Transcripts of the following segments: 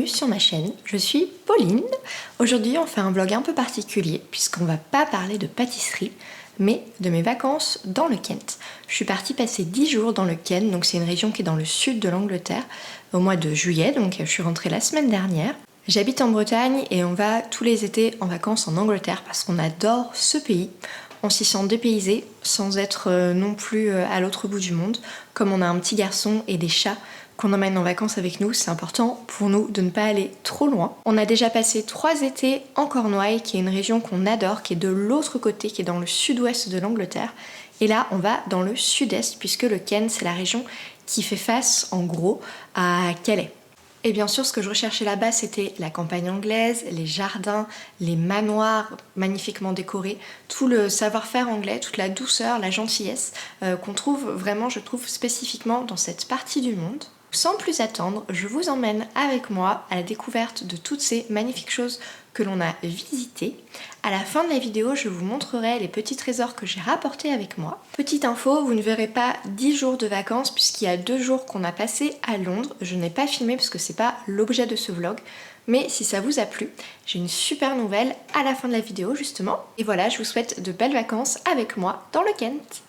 bienvenue sur ma chaîne, je suis Pauline. Aujourd'hui on fait un vlog un peu particulier puisqu'on va pas parler de pâtisserie mais de mes vacances dans le Kent. Je suis partie passer 10 jours dans le Kent, donc c'est une région qui est dans le sud de l'Angleterre, au mois de juillet, donc je suis rentrée la semaine dernière. J'habite en Bretagne et on va tous les étés en vacances en Angleterre parce qu'on adore ce pays. On s'y sent dépaysé sans être non plus à l'autre bout du monde. Comme on a un petit garçon et des chats qu'on emmène en vacances avec nous, c'est important pour nous de ne pas aller trop loin. On a déjà passé 3 étés en Cornouailles, qui est une région qu'on adore, qui est de l'autre côté, qui est dans le sud-ouest de l'Angleterre. Et là, on va dans le sud-est, puisque le Kent, c'est la région qui fait face, en gros, à Calais. Et bien sûr, ce que je recherchais là-bas, c'était la campagne anglaise, les jardins, les manoirs magnifiquement décorés, tout le savoir-faire anglais, toute la douceur, la gentillesse qu'on trouve vraiment, je trouve, spécifiquement dans cette partie du monde. Sans plus attendre, je vous emmène avec moi à la découverte de toutes ces magnifiques choses que l'on a visitées. À la fin de la vidéo, je vous montrerai les petits trésors que j'ai rapportés avec moi. Petite info, vous ne verrez pas 10 jours de vacances puisqu'il y a 2 jours qu'on a passé à Londres. Je n'ai pas filmé parce que c'est pas l'objet de ce vlog. Mais si ça vous a plu, j'ai une super nouvelle à la fin de la vidéo justement. Et voilà, je vous souhaite de belles vacances avec moi dans le Kent.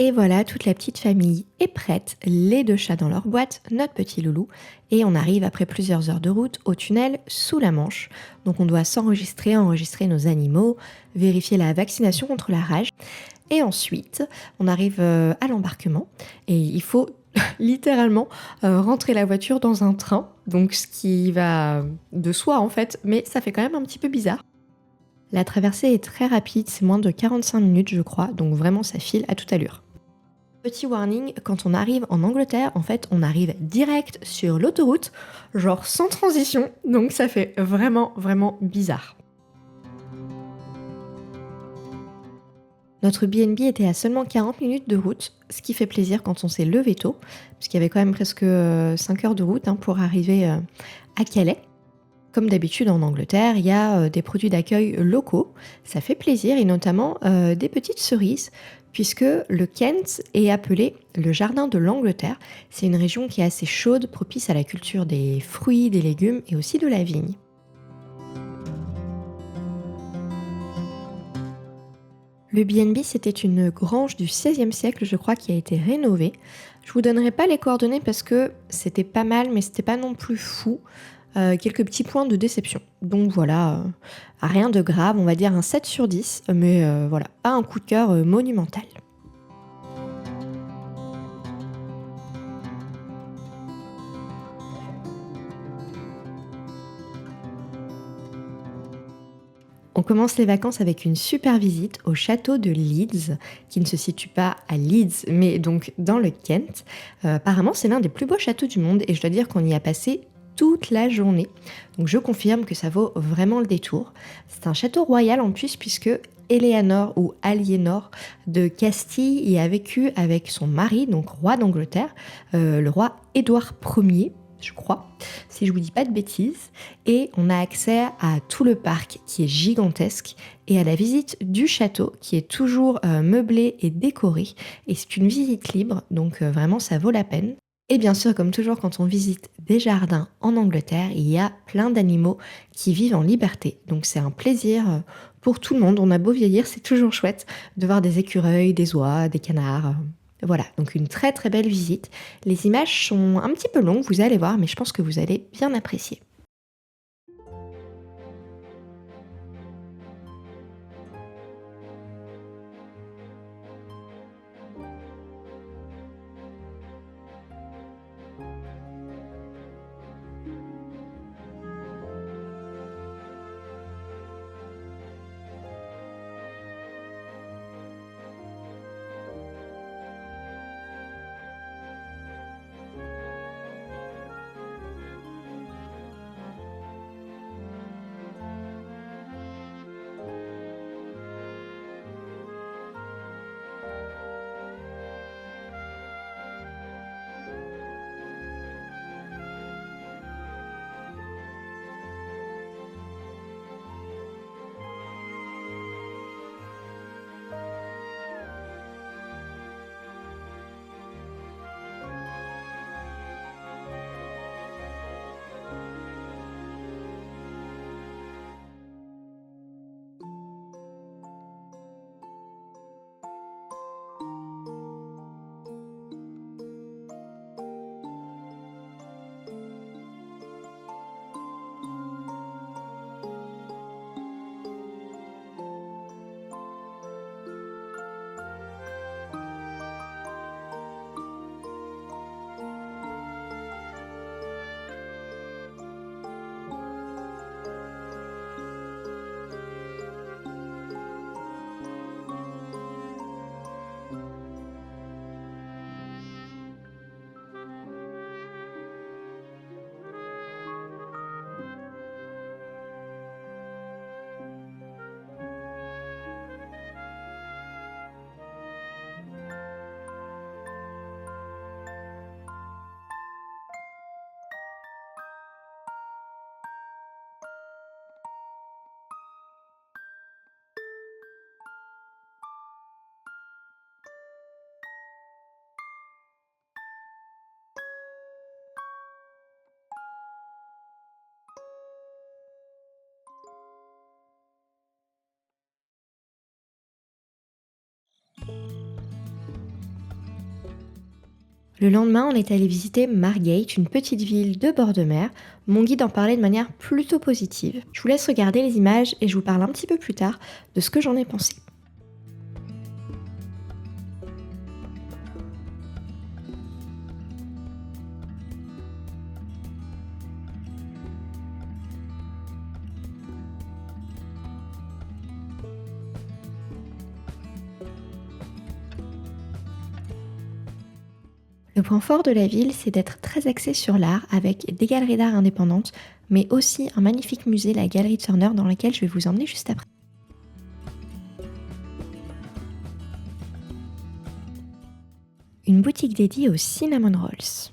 Et voilà, toute la petite famille est prête, les 2 chats dans leur boîte, notre petit loulou, et on arrive après plusieurs heures de route au tunnel sous la Manche. Donc on doit s'enregistrer, enregistrer nos animaux, vérifier la vaccination contre la rage, et ensuite on arrive à l'embarquement, et il faut littéralement rentrer la voiture dans un train, donc ce qui va de soi en fait, mais ça fait quand même un petit peu bizarre. La traversée est très rapide, c'est moins de 45 minutes je crois, donc vraiment ça file à toute allure. Petit warning, quand on arrive en Angleterre, en fait, on arrive direct sur l'autoroute, genre sans transition, donc ça fait vraiment bizarre. Notre B&B était à seulement 40 minutes de route, ce qui fait plaisir quand on s'est levé tôt, parce qu'il y avait quand même presque 5 heures de route pour arriver à Calais. Comme d'habitude en Angleterre, il y a des produits d'accueil locaux, ça fait plaisir, et notamment des petites cerises, puisque le Kent est appelé le jardin de l'Angleterre. C'est une région qui est assez chaude, propice à la culture des fruits, des légumes et aussi de la vigne. Le B&B, c'était une grange du XVIe siècle, je crois, qui a été rénovée. Je vous donnerai pas les coordonnées parce que c'était pas mal, mais c'était pas non plus fou. Quelques petits points de déception. Donc voilà, rien de grave, on va dire un 7 sur 10, mais voilà, pas un coup de cœur monumental. On commence les vacances avec une super visite au château de Leeds, qui ne se situe pas à Leeds, mais donc dans le Kent. Apparemment, c'est l'un des plus beaux châteaux du monde et je dois dire qu'on y a passé toute la journée. Donc je confirme que ça vaut vraiment le détour. C'est un château royal en plus puisque Éléanore ou Aliénor de Castille y a vécu avec son mari, donc roi d'Angleterre, le roi Édouard Ier, je crois, si je vous dis pas de bêtises, et on a accès à tout le parc qui est gigantesque et à la visite du château qui est toujours meublé et décoré, et c'est une visite libre, donc vraiment ça vaut la peine. Et bien sûr, comme toujours quand on visite des jardins en Angleterre, il y a plein d'animaux qui vivent en liberté, donc c'est un plaisir pour tout le monde. On a beau vieillir, c'est toujours chouette de voir des écureuils, des oies, des canards. Voilà, donc une très belle visite. Les images sont un petit peu longues, vous allez voir, mais je pense que vous allez bien apprécier. Le lendemain, on est allé visiter Margate, une petite ville de bord de mer. Mon guide en parlait de manière plutôt positive. Je vous laisse regarder les images et je vous parle un petit peu plus tard de ce que j'en ai pensé. Le point fort de la ville, c'est d'être très axé sur l'art, avec des galeries d'art indépendantes, mais aussi un magnifique musée, la Galerie Turner, dans laquelle je vais vous emmener juste après. Une boutique dédiée aux cinnamon rolls.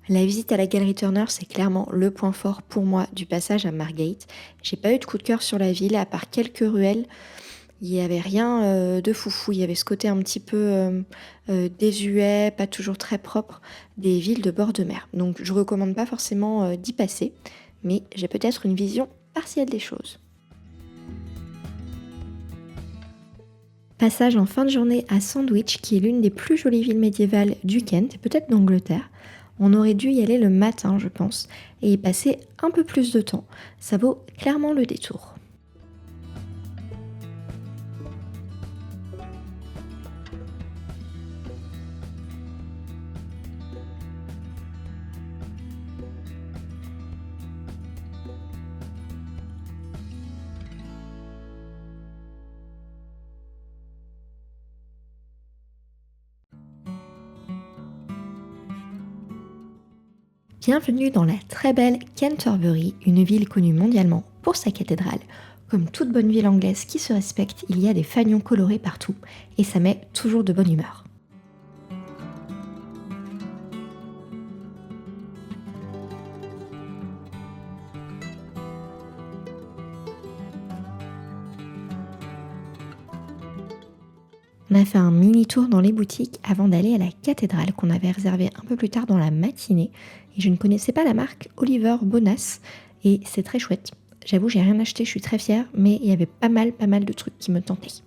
La visite à la Galerie Turner, c'est clairement le point fort pour moi du passage à Margate. J'ai pas eu de coup de cœur sur la ville, à part quelques ruelles. Il y avait rien de foufou. Il y avait ce côté un petit peu désuet, pas toujours très propre des villes de bord de mer. Donc je recommande pas forcément d'y passer, mais j'ai peut-être une vision partielle des choses. Passage en fin de journée à Sandwich, qui est l'une des plus jolies villes médiévales du Kent, et peut-être d'Angleterre. On aurait dû y aller le matin, je pense, et y passer un peu plus de temps. Ça vaut clairement le détour. Bienvenue dans la très belle Canterbury, une ville connue mondialement pour sa cathédrale. Comme toute bonne ville anglaise qui se respecte, il y a des fanions colorés partout et ça met toujours de bonne humeur. On a fait un mini tour dans les boutiques avant d'aller à la cathédrale qu'on avait réservée un peu plus tard dans la matinée. Et je ne connaissais pas la marque Oliver Bonas et c'est très chouette. J'avoue, j'ai rien acheté, je suis très fière, mais il y avait pas mal de trucs qui me tentaient.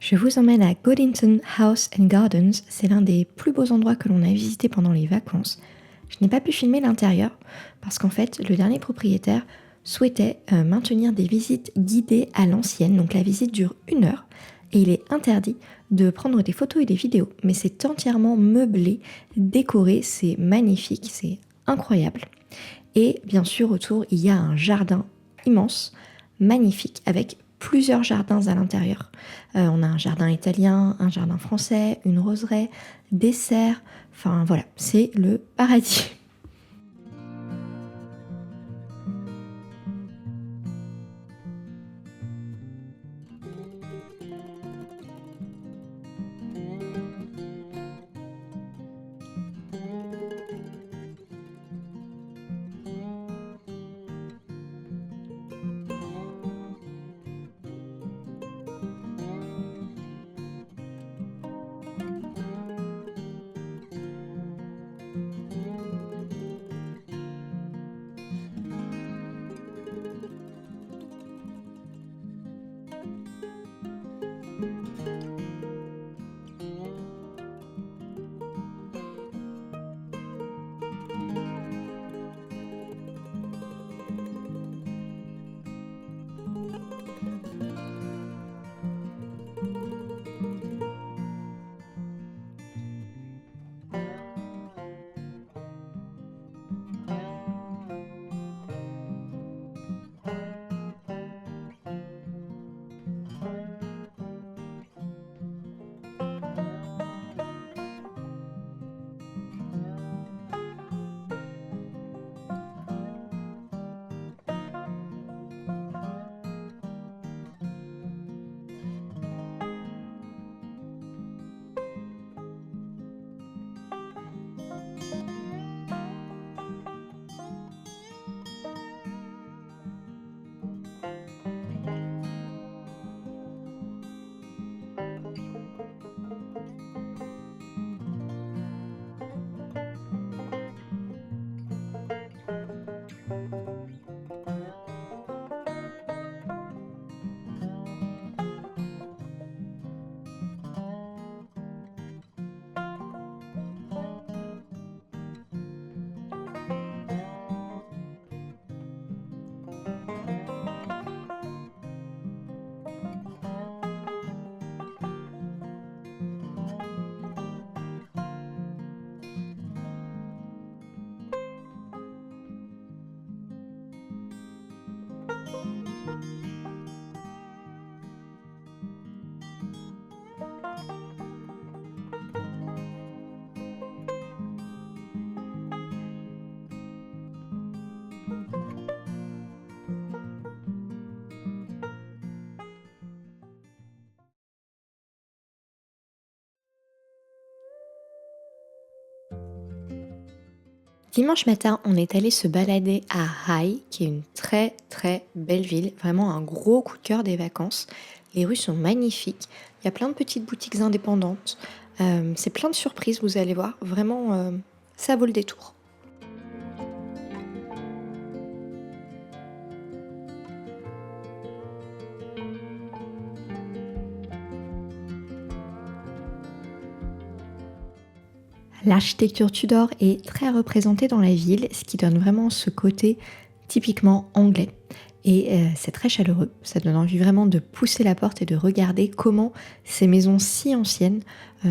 Je vous emmène à Goodington House and Gardens. C'est l'un des plus beaux endroits que l'on a visité pendant les vacances. Je n'ai pas pu filmer l'intérieur parce qu'en fait, le dernier propriétaire souhaitait maintenir des visites guidées à l'ancienne. Donc la visite dure 1 heure et il est interdit de prendre des photos et des vidéos. Mais c'est entièrement meublé, décoré, c'est magnifique, c'est incroyable. Et bien sûr, autour, il y a un jardin immense, magnifique, avec plusieurs jardins à l'intérieur. On a un jardin italien, un jardin français, une roseraie, des serres. Enfin voilà, c'est le paradis. Dimanche matin, on est allé se balader à High, qui est une très très belle ville, vraiment un gros coup de cœur des vacances. Les rues sont magnifiques, il y a plein de petites boutiques indépendantes, c'est plein de surprises, vous allez voir, vraiment ça vaut le détour. L'architecture Tudor est très représentée dans la ville, ce qui donne vraiment ce côté typiquement anglais. Et c'est très chaleureux, ça donne envie vraiment de pousser la porte et de regarder comment ces maisons si anciennes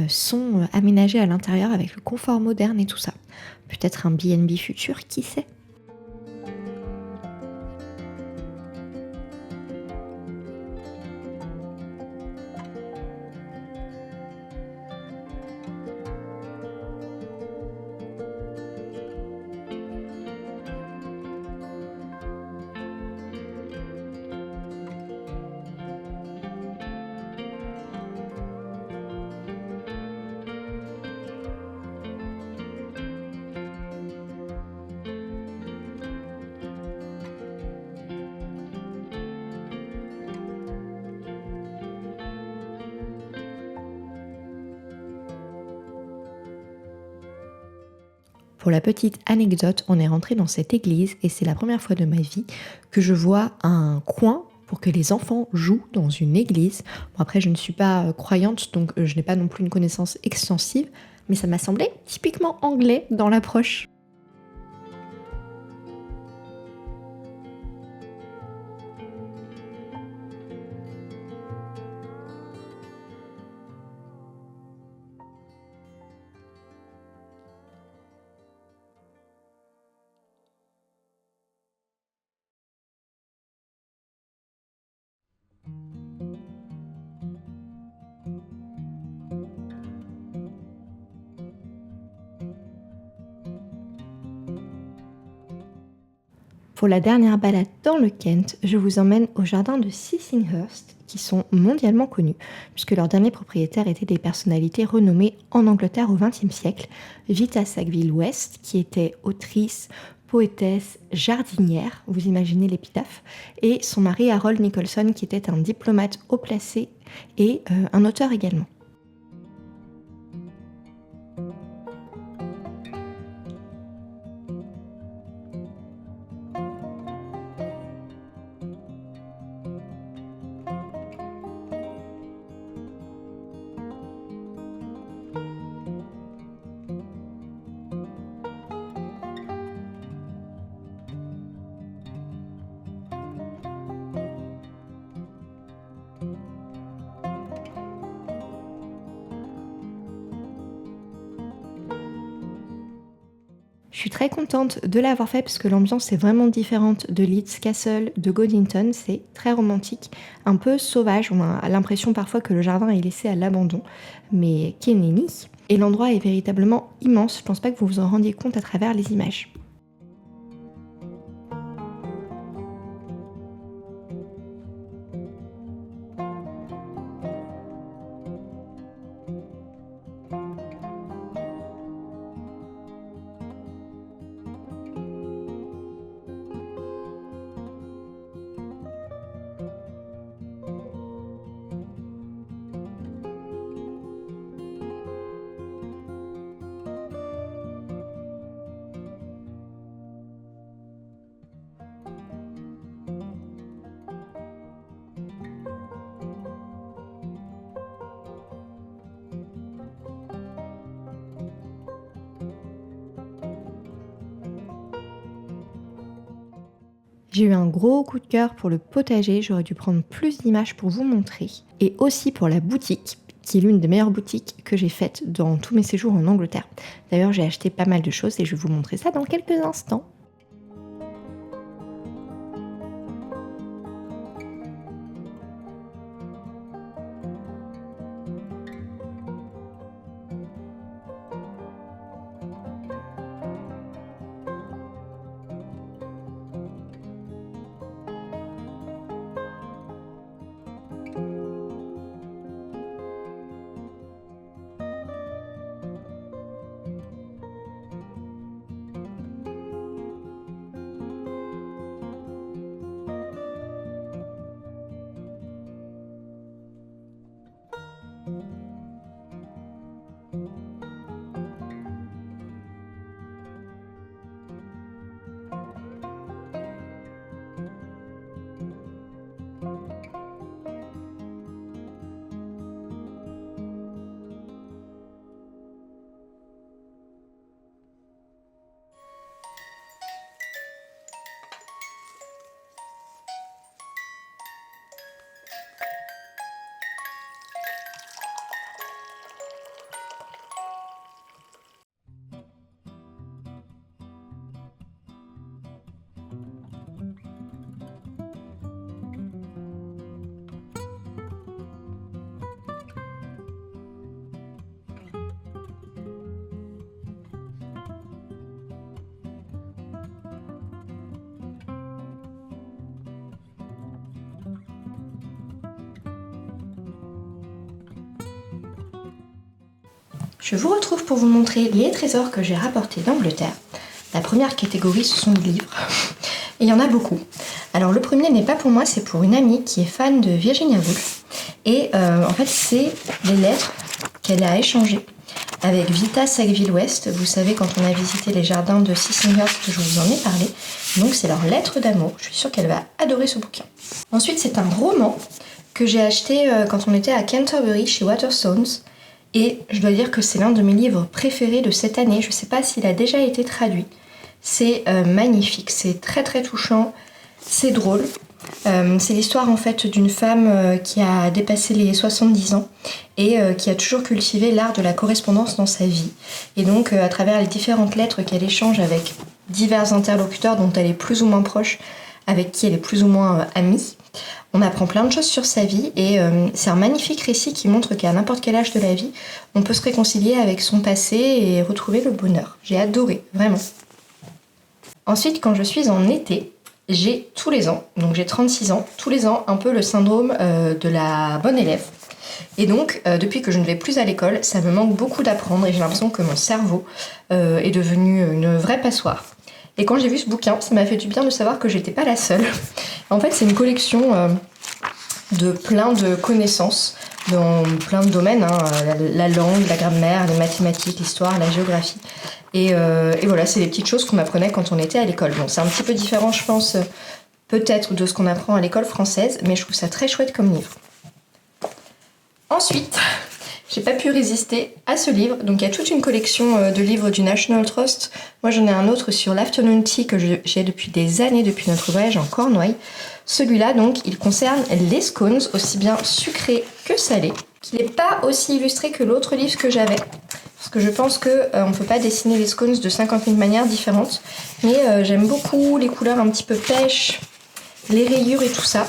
sont aménagées à l'intérieur avec le confort moderne et tout ça. Peut-être un B&B futur, qui sait? Pour la petite anecdote, on est rentré dans cette église et c'est la première fois de ma vie que je vois un coin pour que les enfants jouent dans une église. Bon, après, je ne suis pas croyante, donc je n'ai pas non plus une connaissance extensive, mais ça m'a semblé typiquement anglais dans l'approche. Pour la dernière balade dans le Kent, je vous emmène au jardin de Sissinghurst, qui sont mondialement connus, puisque leurs derniers propriétaires étaient des personnalités renommées en Angleterre au XXe siècle. Vita Sackville-West, qui était autrice, poétesse, jardinière, vous imaginez l'épitaphe, et son mari Harold Nicholson, qui était un diplomate haut placé et un auteur également. Je suis très contente de l'avoir fait parce que l'ambiance est vraiment différente de Leeds Castle, de Godington. C'est très romantique, un peu sauvage. On a l'impression parfois que le jardin est laissé à l'abandon, mais qu'ennemi. Et l'endroit est véritablement immense. Je pense pas que vous vous en rendiez compte à travers les images. J'ai eu un gros coup de cœur pour le potager, j'aurais dû prendre plus d'images pour vous montrer. Et aussi pour la boutique, qui est l'une des meilleures boutiques que j'ai faites dans tous mes séjours en Angleterre. D'ailleurs, j'ai acheté pas mal de choses et je vais vous montrer ça dans quelques instants. Je vous retrouve pour vous montrer les trésors que j'ai rapportés d'Angleterre. La première catégorie, ce sont les livres. Et il y en a beaucoup. Alors le premier n'est pas pour moi, c'est pour une amie qui est fan de Virginia Woolf. Et en fait, c'est les lettres qu'elle a échangées avec Vita Sackville-West. Vous savez, quand on a visité les jardins de Sissinghurst, je vous en ai parlé. Donc c'est leur lettre d'amour. Je suis sûre qu'elle va adorer ce bouquin. Ensuite, c'est un roman que j'ai acheté quand on était à Canterbury chez Waterstones. Et je dois dire que c'est l'un de mes livres préférés de cette année. Je ne sais pas s'il a déjà été traduit. C'est magnifique, c'est très très touchant, c'est drôle. C'est l'histoire en fait d'une femme qui a dépassé les 70 ans et qui a toujours cultivé l'art de la correspondance dans sa vie. Et donc à travers les différentes lettres qu'elle échange avec divers interlocuteurs dont elle est plus ou moins proche, avec qui elle est plus ou moins amie, on apprend plein de choses sur sa vie et c'est un magnifique récit qui montre qu'à n'importe quel âge de la vie, on peut se réconcilier avec son passé et retrouver le bonheur. J'ai adoré, vraiment. Ensuite, quand je suis en été, j'ai tous les ans, donc j'ai 36 ans, tous les ans un peu le syndrome de la bonne élève. Et donc, depuis que je ne vais plus à l'école, ça me manque beaucoup d'apprendre et j'ai l'impression que mon cerveau est devenu une vraie passoire. Et quand j'ai vu ce bouquin, ça m'a fait du bien de savoir que j'étais pas la seule. En fait, c'est une collection de plein de connaissances dans plein de domaines, hein, la langue, la grammaire, les mathématiques, l'histoire, la géographie. Et voilà, c'est les petites choses qu'on apprenait quand on était à l'école. Bon, c'est un petit peu différent, je pense, peut-être de ce qu'on apprend à l'école française, mais je trouve ça très chouette comme livre. Ensuite, j'ai pas pu résister à ce livre. Donc il y a toute une collection de livres du National Trust. Moi j'en ai un autre sur l'afternoon tea que j'ai depuis des années, depuis notre voyage en Cornouailles. Celui-là donc, il concerne les scones, aussi bien sucrés que salés. Il n'est pas aussi illustré que l'autre livre que j'avais. Parce que je pense qu'on ne peut pas dessiner les scones de 50 000 manières différentes. Mais j'aime beaucoup les couleurs un petit peu pêche, les rayures et tout ça.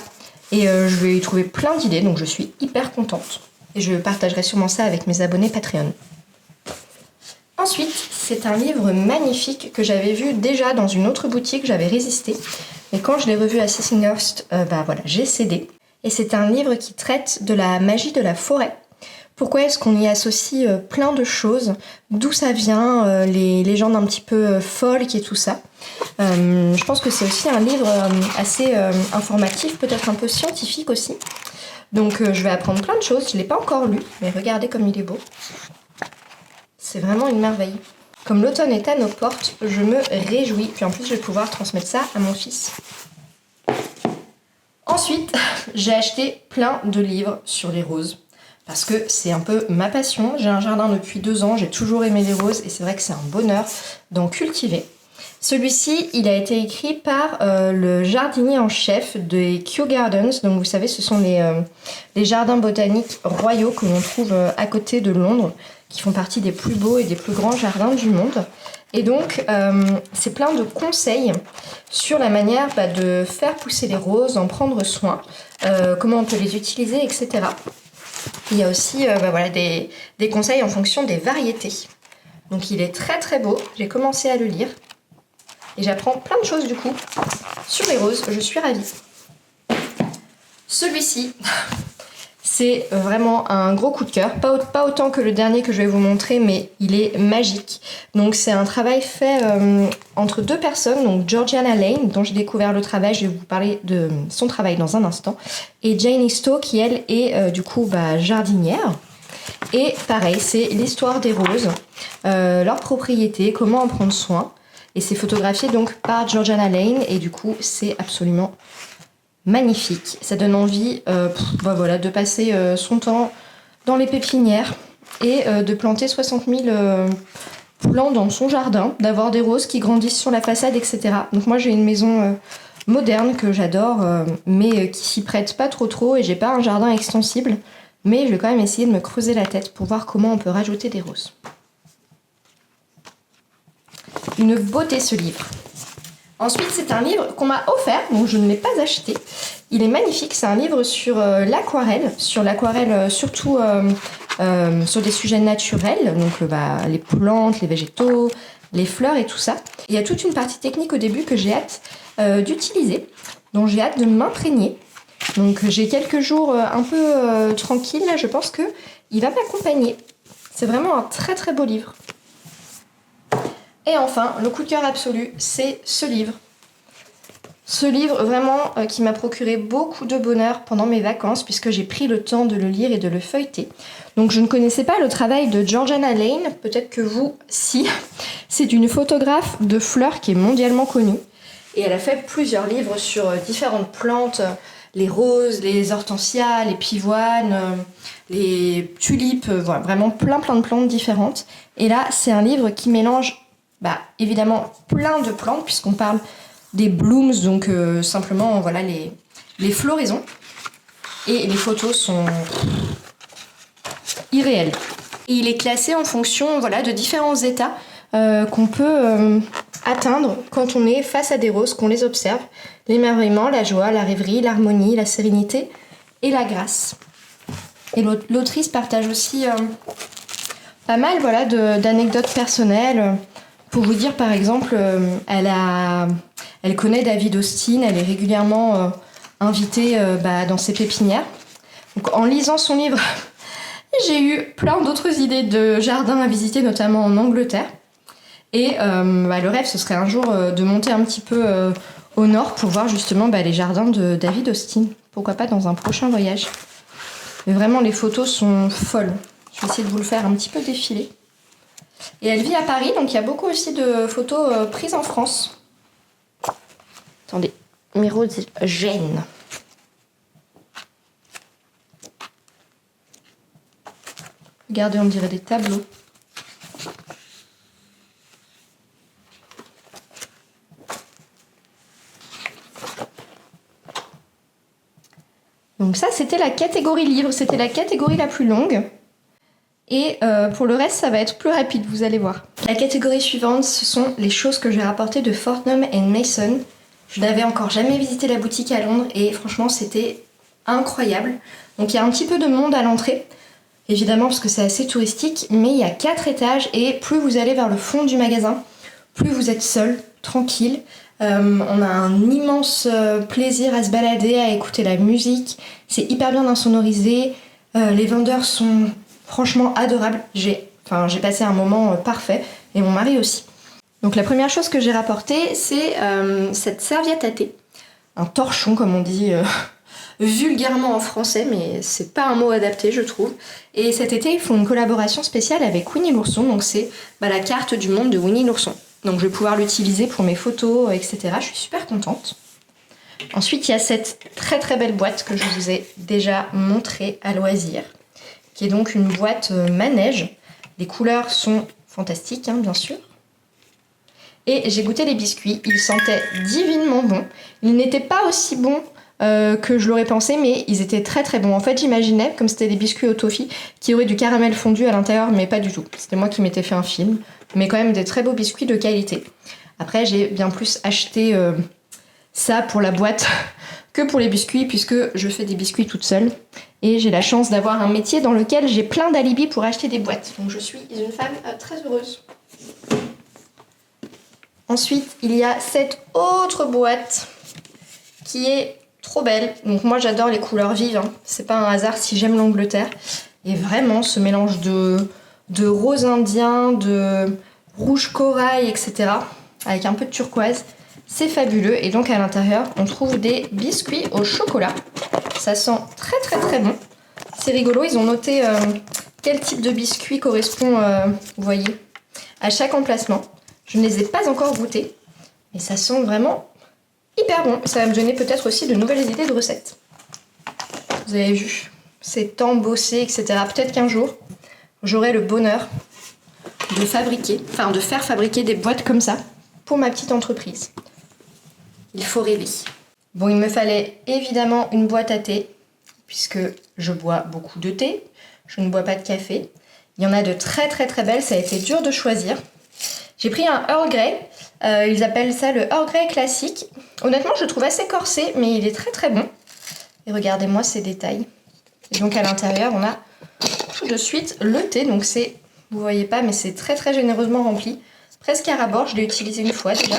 Et je vais y trouver plein d'idées, donc je suis hyper contente. Et je partagerai sûrement ça avec mes abonnés Patreon. Ensuite, c'est un livre magnifique que j'avais vu déjà dans une autre boutique, j'avais résisté. Mais quand je l'ai revu à Sissinghurst, voilà, j'ai cédé. Et c'est un livre qui traite de la magie de la forêt. Pourquoi est-ce qu'on y associe plein de choses? D'où ça vient, les légendes un petit peu folk et tout ça. Je pense que c'est aussi un livre assez informatif, peut-être un peu scientifique aussi. Donc je vais apprendre plein de choses, je ne l'ai pas encore lu, mais regardez comme il est beau. C'est vraiment une merveille. Comme l'automne est à nos portes, je me réjouis, puis en plus je vais pouvoir transmettre ça à mon fils. Ensuite, j'ai acheté plein de livres sur les roses, parce que c'est un peu ma passion. J'ai un jardin depuis 2 ans, j'ai toujours aimé les roses, et c'est vrai que c'est un bonheur d'en cultiver. Celui-ci, il a été écrit par le jardinier en chef des Kew Gardens. Donc vous savez, ce sont les jardins botaniques royaux que l'on trouve à côté de Londres, qui font partie des plus beaux et des plus grands jardins du monde. Et donc, c'est plein de conseils sur la manière de faire pousser les roses, d'en prendre soin, comment on peut les utiliser, etc. Il y a aussi voilà, des conseils en fonction des variétés. Donc il est très très beau, j'ai commencé à le lire. Et j'apprends plein de choses du coup sur les roses, je suis ravie. Celui-ci, c'est vraiment un gros coup de cœur. Pas autant que le dernier que je vais vous montrer, mais il est magique. Donc c'est un travail fait entre 2 personnes, donc Georgiana Lane, dont j'ai découvert le travail, je vais vous parler de son travail dans un instant, et Jane Isto, qui elle est du coup jardinière. Et pareil, c'est l'histoire des roses, leurs propriétés, comment en prendre soin. Et c'est photographié donc par Georgiana Lane et du coup c'est absolument magnifique. Ça donne envie voilà, de passer son temps dans les pépinières et de planter 60 000 plants dans son jardin, d'avoir des roses qui grandissent sur la façade, etc. Donc moi j'ai une maison moderne que j'adore mais qui s'y prête pas trop et j'ai pas un jardin extensible. Mais je vais quand même essayer de me creuser la tête pour voir comment on peut rajouter des roses. Une beauté ce livre. Ensuite, c'est un livre qu'on m'a offert, donc je ne l'ai pas acheté. Il est magnifique, c'est un livre sur l'aquarelle, surtout sur des sujets naturels, donc les plantes, les végétaux, les fleurs et tout ça. Il y a toute une partie technique au début que j'ai hâte d'utiliser, dont j'ai hâte de m'imprégner. Donc j'ai quelques jours un peu tranquilles, là je pense qu'il va m'accompagner. C'est vraiment un très très beau livre. Et enfin, le coup de cœur absolu, c'est ce livre. Ce livre vraiment qui m'a procuré beaucoup de bonheur pendant mes vacances puisque j'ai pris le temps de le lire et de le feuilleter. Donc je ne connaissais pas le travail de Georgiana Lane, peut-être que vous, si. C'est une photographe de fleurs qui est mondialement connue. Et elle a fait plusieurs livres sur différentes plantes, les roses, les hortensias, les pivoines, les tulipes, voilà, vraiment plein de plantes différentes. Et là, c'est un livre qui mélange évidemment plein de plantes puisqu'on parle des blooms, donc simplement voilà les floraisons. Et les photos sont irréelles. Et il est classé en fonction de différents états qu'on peut atteindre quand on est face à des roses, qu'on les observe. L'émerveillement, la joie, la rêverie, l'harmonie, la sérénité et la grâce. Et l'autrice partage aussi pas mal d'anecdotes personnelles. Pour vous dire par exemple, elle connaît David Austin, elle est régulièrement invitée dans ses pépinières. Donc en lisant son livre, j'ai eu plein d'autres idées de jardins à visiter, notamment en Angleterre. Et le rêve, ce serait un jour de monter un petit peu au nord pour voir justement les jardins de David Austin. Pourquoi pas dans un prochain voyage. Mais vraiment, les photos sont folles. Je vais essayer de vous le faire un petit peu défiler. Et elle vit à Paris, donc il y a beaucoup aussi de photos prises en France. Attendez, mes roses gênent. Regardez, on dirait des tableaux. Donc ça, c'était la catégorie livre, c'était la catégorie la plus longue. Et pour le reste, ça va être plus rapide, vous allez voir. La catégorie suivante, ce sont les choses que j'ai rapportées de Fortnum & Mason. Je n'avais encore jamais visité la boutique à Londres et franchement, c'était incroyable. Donc il y a un petit peu de monde à l'entrée, évidemment parce que c'est assez touristique, mais il y a 4 étages et plus vous allez vers le fond du magasin, plus vous êtes seul, tranquille. On a un immense plaisir à se balader, à écouter la musique. C'est hyper bien insonorisé. Les vendeurs sont franchement adorables. J'ai passé un moment parfait et mon mari aussi. Donc la première chose que j'ai rapportée, c'est cette serviette à thé. Un torchon comme on dit vulgairement en français, mais c'est pas un mot adapté je trouve. Et cet été, ils font une collaboration spéciale avec Winnie l'ourson, donc c'est la carte du monde de Winnie l'ourson. Donc je vais pouvoir l'utiliser pour mes photos, etc. Je suis super contente. Ensuite, il y a cette très très belle boîte que je vous ai déjà montrée à loisir, qui est donc une boîte manège. Les couleurs sont fantastiques, bien sûr. Et j'ai goûté les biscuits, ils sentaient divinement bons. Ils n'étaient pas aussi bons que je l'aurais pensé, mais ils étaient très très bons. En fait, j'imaginais, comme c'était des biscuits au toffee, qu'il y aurait du caramel fondu à l'intérieur, mais pas du tout. C'était moi qui m'étais fait un film, mais quand même des très beaux biscuits de qualité. Après, j'ai bien plus acheté ça pour la boîte que pour les biscuits, puisque je fais des biscuits toute seule. Et j'ai la chance d'avoir un métier dans lequel j'ai plein d'alibis pour acheter des boîtes. Donc je suis une femme très heureuse. Ensuite, il y a cette autre boîte qui est trop belle. Donc moi j'adore les couleurs vives, c'est pas un hasard si j'aime l'Angleterre. Et vraiment ce mélange de rose indien, de rouge corail, etc. avec un peu de turquoise, c'est fabuleux. Et donc à l'intérieur on trouve des biscuits au chocolat. Ça sent très très très bon. C'est rigolo, ils ont noté quel type de biscuit correspond, vous voyez, à chaque emplacement. Je ne les ai pas encore goûtés, mais ça sent vraiment hyper bon. Ça va me donner peut-être aussi de nouvelles idées de recettes. Vous avez vu, c'est embossé, etc. Peut-être qu'un jour, j'aurai le bonheur de faire fabriquer des boîtes comme ça pour ma petite entreprise. Il faut rêver. Bon, il me fallait évidemment une boîte à thé, puisque je bois beaucoup de thé. Je ne bois pas de café. Il y en a de très très très belles, ça a été dur de choisir. J'ai pris un Earl Grey, ils appellent ça le Earl Grey classique. Honnêtement, je le trouve assez corsé, mais il est très très bon. Et regardez-moi ces détails. Et donc à l'intérieur, on a tout de suite le thé. Donc c'est, vous voyez pas, mais c'est très très généreusement rempli. Presque à ras-bord, je l'ai utilisé une fois déjà.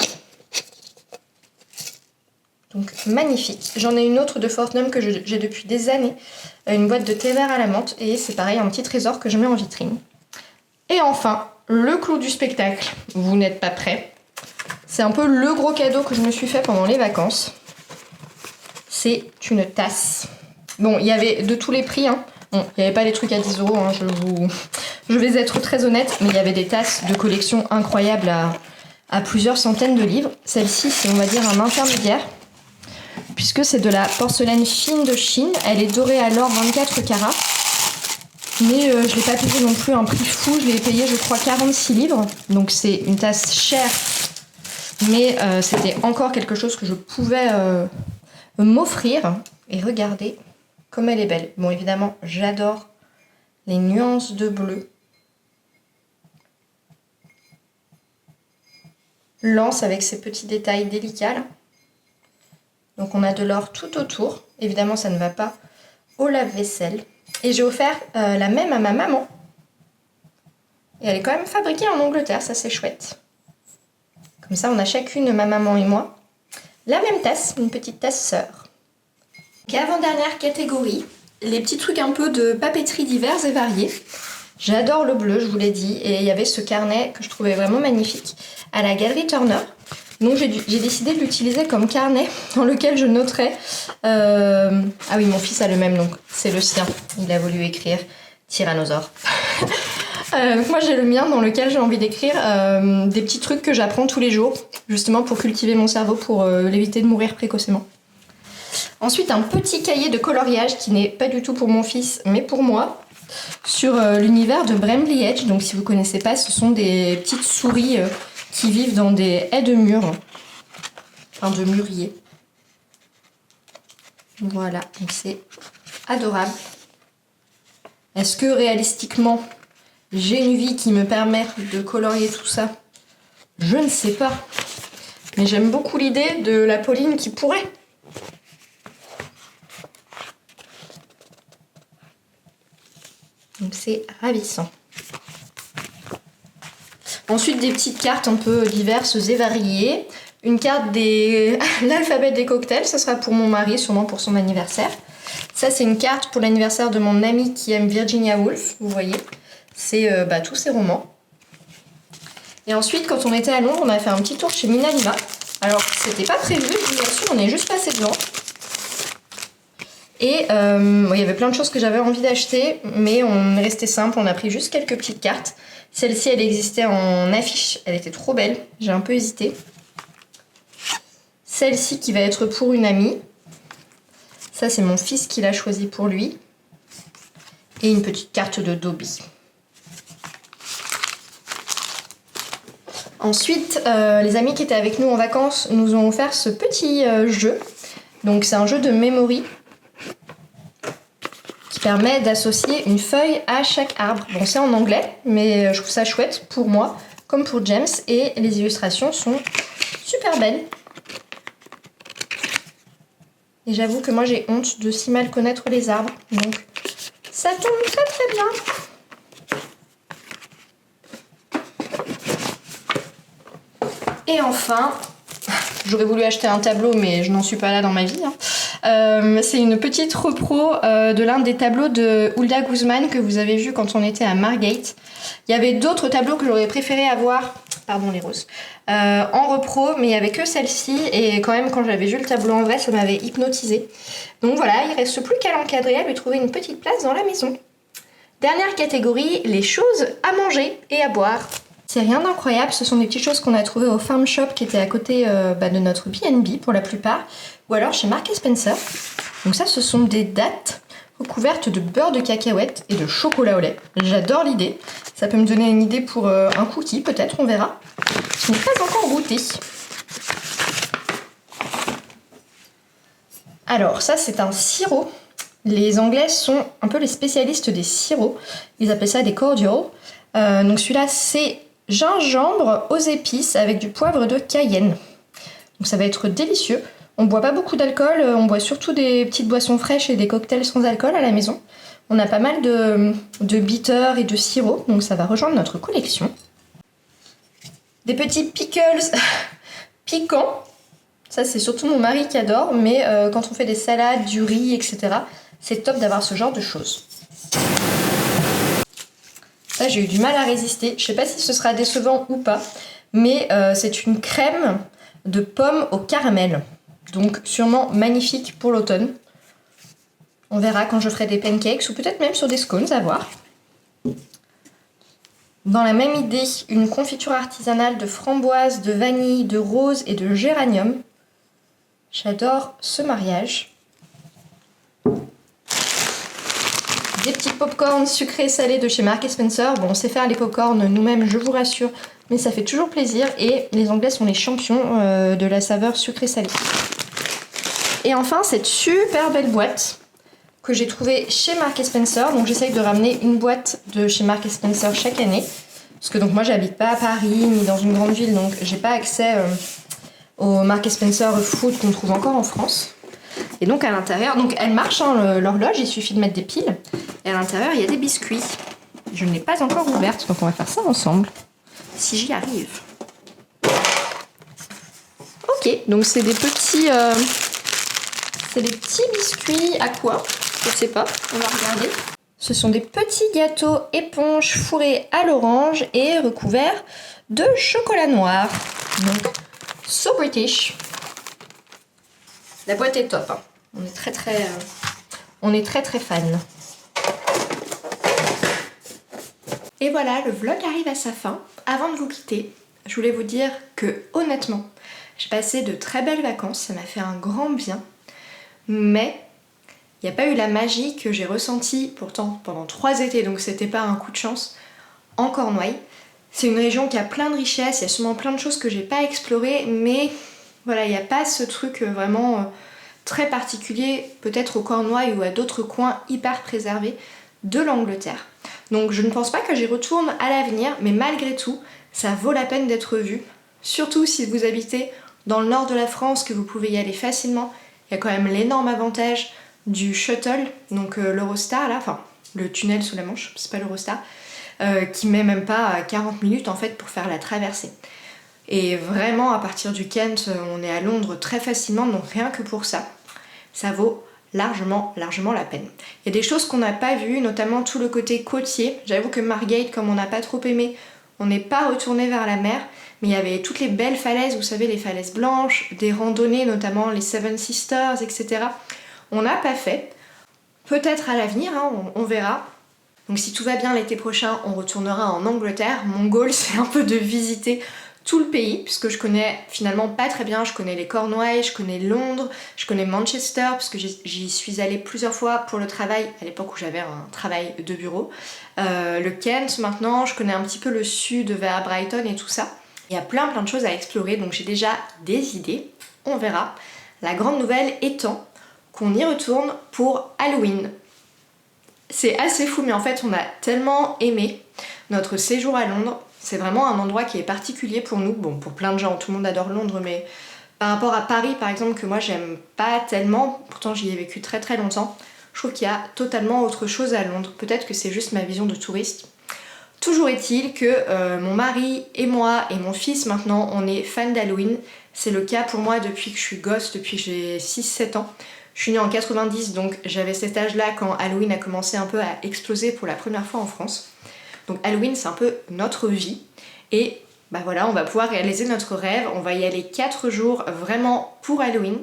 Donc magnifique. J'en ai une autre de Fortnum que j'ai depuis des années. Une boîte de thé vert à la menthe. Et c'est pareil, un petit trésor que je mets en vitrine. Et enfin, le clou du spectacle, vous n'êtes pas prêts, C'est un peu le gros cadeau que je me suis fait pendant les vacances. C'est une tasse. Bon, il y avait de tous les prix, hein. Bon, il n'y avait pas les trucs à 10 €, hein, je vais être très honnête, mais il y avait des tasses de collection incroyables à plusieurs centaines de livres. Celle-ci, c'est on va dire un intermédiaire, puisque c'est de la porcelaine fine de Chine. Elle est dorée à l'or 24 carats. Mais je ne l'ai pas payé non plus un prix fou, je l'ai payé je crois 46 livres. Donc c'est une tasse chère, mais c'était encore quelque chose que je pouvais m'offrir. Et regardez comme elle est belle. Bon, évidemment, j'adore les nuances de bleu. L'anse avec ses petits détails délicats. Donc on a de l'or tout autour. Évidemment, ça ne va pas au lave-vaisselle. Et j'ai offert la même à ma maman. Et elle est quand même fabriquée en Angleterre, ça c'est chouette. Comme ça, on a chacune, ma maman et moi, la même tasse, une petite tasse sœur. Et avant-dernière catégorie, les petits trucs un peu de papeterie divers et variés. J'adore le bleu, je vous l'ai dit, et il y avait ce carnet que je trouvais vraiment magnifique à la Galerie Turner. Donc j'ai décidé de l'utiliser comme carnet dans lequel je noterai... Ah oui, mon fils a le même, donc c'est le sien. Il a voulu écrire Tyrannosaure. Moi j'ai le mien dans lequel j'ai envie d'écrire des petits trucs que j'apprends tous les jours, justement pour cultiver mon cerveau, pour l'éviter de mourir précocement. Ensuite, un petit cahier de coloriage qui n'est pas du tout pour mon fils, mais pour moi, sur l'univers de Bramley Hedge. Donc si vous ne connaissez pas, ce sont des petites souris qui vivent dans des haies de mûres, enfin de mûriers. Voilà, donc c'est adorable. Est-ce que réalistiquement, j'ai une vie qui me permet de colorier tout ça? Je ne sais pas. Mais j'aime beaucoup l'idée de la Pauline qui pourrait. Donc c'est ravissant. Ensuite, des petites cartes un peu diverses et variées. Une carte de l'alphabet des cocktails, ça sera pour mon mari, sûrement pour son anniversaire. Ça, c'est une carte pour l'anniversaire de mon ami qui aime Virginia Woolf, vous voyez. C'est tous ses romans. Et ensuite, quand on était à Londres, on a fait un petit tour chez Mina Lima. Alors, c'était pas prévu, je vous assure, on est juste passé devant. Et il y avait plein de choses que j'avais envie d'acheter, mais on est resté simple, on a pris juste quelques petites cartes. Celle-ci, elle existait en affiche, elle était trop belle, j'ai un peu hésité. Celle-ci qui va être pour une amie. Ça, c'est mon fils qui l'a choisi pour lui. Et une petite carte de Dobby. Ensuite, les amis qui étaient avec nous en vacances nous ont offert ce petit jeu. Donc c'est un jeu de memory qui permet d'associer une feuille à chaque arbre. Bon, c'est en anglais, mais je trouve ça chouette pour moi, comme pour James. Et les illustrations sont super belles. Et j'avoue que moi j'ai honte de si mal connaître les arbres. Donc ça tombe très très bien. Et enfin, j'aurais voulu acheter un tableau, mais je n'en suis pas là dans ma vie. C'est une petite repro de l'un des tableaux de Hulda Guzman que vous avez vu quand on était à Margate. Il y avait d'autres tableaux que j'aurais préféré avoir, pardon les roses, en repro, mais il n'y avait que celle-ci. Et quand même, quand j'avais vu le tableau en vrai, ça m'avait hypnotisée. Donc voilà, il ne reste plus qu'à l'encadrer, à lui trouver une petite place dans la maison. Dernière catégorie, les choses à manger et à boire. C'est rien d'incroyable, ce sont des petites choses qu'on a trouvées au Farm Shop qui était à côté de notre B&B pour la plupart, ou alors chez Marks & Spencer. Donc ça, ce sont des dattes recouvertes de beurre de cacahuète et de chocolat au lait. J'adore l'idée, ça peut me donner une idée pour un cookie peut-être, on verra. Je n'ai pas encore goûté. Alors ça, c'est un sirop. Les Anglais sont un peu les spécialistes des sirops, ils appellent ça des cordials. Donc celui-là, c'est gingembre aux épices avec du poivre de Cayenne. Donc ça va être délicieux. On boit pas beaucoup d'alcool, on boit surtout des petites boissons fraîches et des cocktails sans alcool à la maison. On a pas mal de bitters et de sirop, donc ça va rejoindre notre collection. Des petits pickles piquants. Ça, c'est surtout mon mari qui adore, mais quand on fait des salades, du riz, etc., c'est top d'avoir ce genre de choses. Ça, j'ai eu du mal à résister. Je sais pas si ce sera décevant ou pas, mais c'est une crème de pommes au caramel. Donc sûrement magnifique pour l'automne. On verra quand je ferai des pancakes ou peut-être même sur des scones, à voir. Dans la même idée, une confiture artisanale de framboise, de vanille, de rose et de géranium. J'adore ce mariage. Des petits pop-corn sucrés et salés de chez Marks & Spencer. Bon, on sait faire les pop-corn nous-mêmes, je vous rassure, mais ça fait toujours plaisir. Et les Anglais sont les champions de la saveur sucrée-salée. Et enfin, cette super belle boîte que j'ai trouvée chez Marks & Spencer. Donc j'essaye de ramener une boîte de chez Marks & Spencer chaque année. Parce que donc moi, j'habite pas à Paris ni dans une grande ville, donc j'ai pas accès au Marks & Spencer Food qu'on trouve encore en France. Et donc à l'intérieur, donc elle marche hein, l'horloge, il suffit de mettre des piles. Et à l'intérieur, il y a des biscuits. Je ne l'ai pas encore ouverte, donc on va faire ça ensemble, si j'y arrive. Ok, donc c'est des petits biscuits à quoi? Je ne sais pas, on va regarder. Ce sont des petits gâteaux éponges fourrés à l'orange et recouverts de chocolat noir. Donc, so British. La boîte est top. Hein. On est très fan. Et voilà, le vlog arrive à sa fin. Avant de vous quitter, je voulais vous dire que honnêtement, j'ai passé de très belles vacances, ça m'a fait un grand bien. Mais il n'y a pas eu la magie que j'ai ressentie pourtant pendant 3 étés, donc c'était pas un coup de chance, en Cornouailles. C'est une région qui a plein de richesses, il y a sûrement plein de choses que j'ai pas explorées, mais voilà, il n'y a pas ce truc vraiment très particulier, peut-être aux Cornouailles ou à d'autres coins hyper préservés de l'Angleterre. Donc je ne pense pas que j'y retourne à l'avenir, mais malgré tout, ça vaut la peine d'être vu. Surtout si vous habitez dans le nord de la France, que vous pouvez y aller facilement. Il y a quand même l'énorme avantage du shuttle, donc l'Eurostar là, enfin le tunnel sous la Manche, c'est pas l'Eurostar, qui met même pas 40 minutes en fait pour faire la traversée. Et vraiment à partir du Kent, on est à Londres très facilement, donc rien que pour ça, ça vaut largement la peine. Il y a des choses qu'on n'a pas vues, notamment tout le côté côtier. J'avoue que Margate, comme on n'a pas trop aimé, on n'est pas retourné vers la mer, mais il y avait toutes les belles falaises, vous savez, les falaises blanches, des randonnées, notamment les Seven Sisters, etc. On n'a pas fait. Peut-être à l'avenir, hein, on verra. Donc si tout va bien l'été prochain, on retournera en Angleterre. Mon goal, c'est un peu de visiter tout le pays, puisque je connais finalement pas très bien. Je connais les Cornouailles, je connais Londres, je connais Manchester, parce que j'y suis allée plusieurs fois pour le travail, à l'époque où j'avais un travail de bureau. Le Kent maintenant, je connais un petit peu le sud vers Brighton et tout ça. Il y a plein de choses à explorer, donc j'ai déjà des idées, on verra. La grande nouvelle étant qu'on y retourne pour Halloween. C'est assez fou, mais en fait on a tellement aimé notre séjour à Londres. C'est vraiment un endroit qui est particulier pour nous, bon pour plein de gens, tout le monde adore Londres, mais par rapport à Paris par exemple, que moi j'aime pas tellement, pourtant j'y ai vécu très très longtemps, je trouve qu'il y a totalement autre chose à Londres. Peut-être que c'est juste ma vision de touriste. Toujours est-il que mon mari et moi et mon fils maintenant, on est fans d'Halloween. C'est le cas pour moi depuis que je suis gosse, depuis que j'ai 6-7 ans. Je suis née en 90, donc j'avais cet âge-là quand Halloween a commencé un peu à exploser pour la première fois en France. Donc Halloween, c'est un peu notre vie. Et bah voilà, on va pouvoir réaliser notre rêve. On va y aller 4 jours vraiment pour Halloween.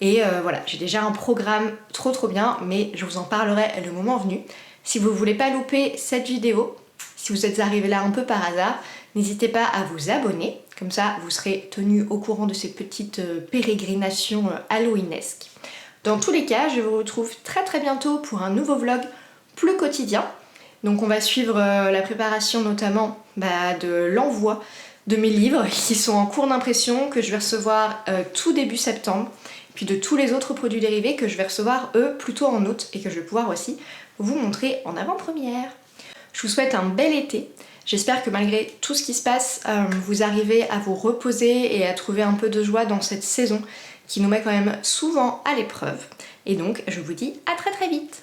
Et voilà, j'ai déjà un programme trop bien, mais je vous en parlerai le moment venu. Si vous voulez pas louper cette vidéo, si vous êtes arrivé là un peu par hasard, n'hésitez pas à vous abonner. Comme ça, vous serez tenu au courant de ces petites pérégrinations halloweenesques. Dans tous les cas, je vous retrouve très bientôt pour un nouveau vlog plus quotidien. Donc on va suivre la préparation notamment de l'envoi de mes livres qui sont en cours d'impression, que je vais recevoir tout début septembre, puis de tous les autres produits dérivés que je vais recevoir eux plutôt en août et que je vais pouvoir aussi vous montrer en avant-première. Je vous souhaite un bel été. J'espère que malgré tout ce qui se passe, vous arrivez à vous reposer et à trouver un peu de joie dans cette saison qui nous met quand même souvent à l'épreuve. Et donc, je vous dis à très vite.